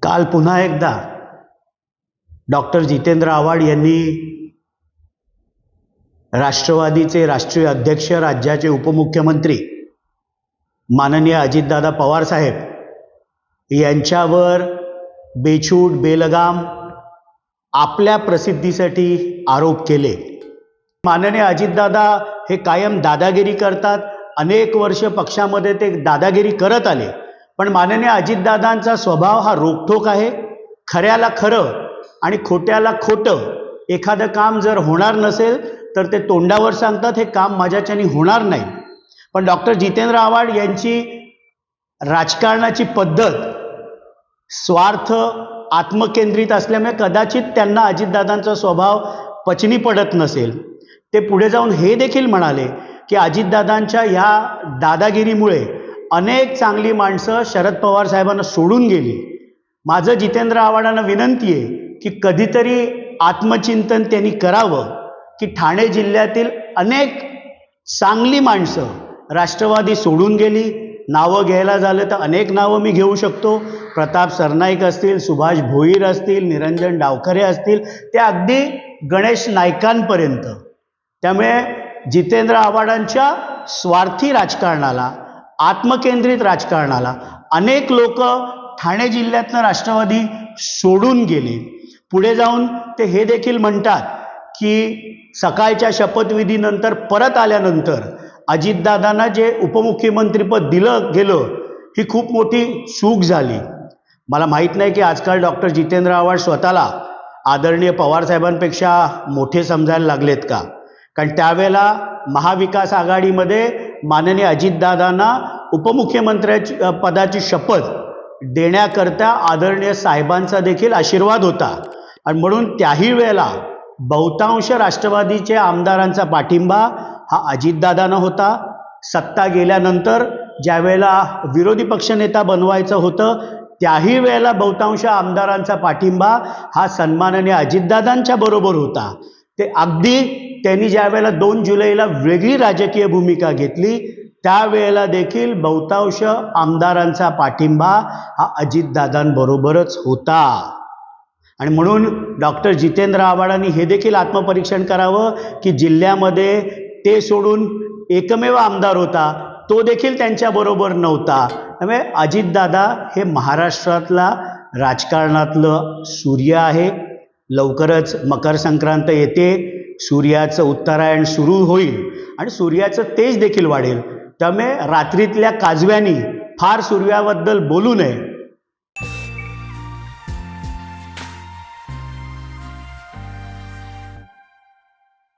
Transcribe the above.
काल पुन्हा एकदा डॉक्टर जितेंद्र आव्हाड यांनी राष्ट्रवादीचे राष्ट्रीय अध्यक्ष, राज्याचे उपमुख्यमंत्री माननीय अजितदादा पवार साहेब यांच्यावर बेछूट बेलगाम आपल्या प्रसिद्धीसाठी आरोप केले। माननीय अजितदादा हे कायम दादागिरी करतात। अनेक वर्ष पक्षामध्ये ते दादागिरी करत आले, पण माननीय अजितदादांचा स्वभाव हा रोखठोक आहे। खऱ्याला खरं आणि खोट्याला खोटं। एखादं काम जर होणार नसेल तर ते तोंडावर सांगतात, हे काम माझ्याच्यानी होणार नाही। पण डॉक्टर जितेंद्र आव्हाड यांची राजकारणाची पद्धत स्वार्थ आत्मकेंद्रित असल्यामुळे कदाचित त्यांना अजितदादांचा स्वभाव पचनी पडत नसेल। ते पुढे जाऊन हे देखील म्हणाले की अजितदादांच्या ह्या दादागिरीमुळे अनेक चांगली माणसं शरद पवार साहेबांना सोडून गेली। माझं जितेंद्र आव्हाडांना विनंती आहे की कधीतरी आत्मचिंतन त्यांनी करावं की ठाणे जिल्ह्यातील अनेक चांगली माणसं राष्ट्रवादी सोडून गेली। नावं घ्यायला झालं तर अनेक नावं मी घेऊ शकतो। प्रताप सरनाईक असतील, सुभाष भोईर असतील, निरंजन डावखरे असतील, ते अगदी गणेश नाईकांपर्यंत। त्यामुळे जितेंद्र आव्हाडांच्या स्वार्थी राजकारणाला, आत्मकेंद्रित राजकारणाला अनेक लोक ठाणे जिल्ह्यातनं राष्ट्रवादी सोडून गेले। पुढे जाऊन ते हे देखील म्हणतात की सकाळच्या शपथविधीनंतर परत आल्यानंतर अजितदादांना जे उपमुख्यमंत्रीपद दिलं गेलं ही खूप मोठी चूक झाली। मला माहीत नाही की आजकाल डॉक्टर जितेंद्र आव्हाड स्वतःला आदरणीय पवारसाहेबांपेक्षा मोठे समजायला लागलेत का? कारण त्यावेळेला महाविकास आघाडीमध्ये माननीय अजितदादांना उपमुख्यमंत्र्याची पदाची शपथ देण्याकरता आदरणीय साहेबांचा देखील आशीर्वाद होता। आणि म्हणून त्याही वेळेला बहुतांश राष्ट्रवादीचे आमदारांचा पाठिंबा हा अजितदादांना होता। सत्ता गेल्यानंतर ज्या वेळेला विरोधी पक्षनेता बनवायचं होतं त्याही वेळेला बहुतांश आमदारांचा पाठिंबा हा सन्माननीय अजितदादांच्या बरोबर होता। ते अगदी त्यांनी ज्या वेळेला 2 जुलैला वेगळी राजकीय भूमिका घेतली त्यावेळेला देखील बहुतांश आमदारांचा पाठिंबा हा अजितदादांबरोबरच होता। आणि म्हणून डॉक्टर जितेंद्र आव्हाडांनी हे देखील आत्मपरीक्षण करावं की जिल्ह्यामध्ये ते सोडून एकमेव आमदार होता तो देखील त्यांच्याबरोबर नव्हता। त्यामुळे अजितदादा हे महाराष्ट्रातला राजकारणातलं सूर्य आहे। लवकरच मकर संक्रांत येते, सूर्याचं उत्तरायण सुरू होईल आणि सूर्याचं तेज देखील वाढेल। त्यामुळे रात्रीतल्या काजव्यांनी फार सूर्याबद्दल बोलू नये।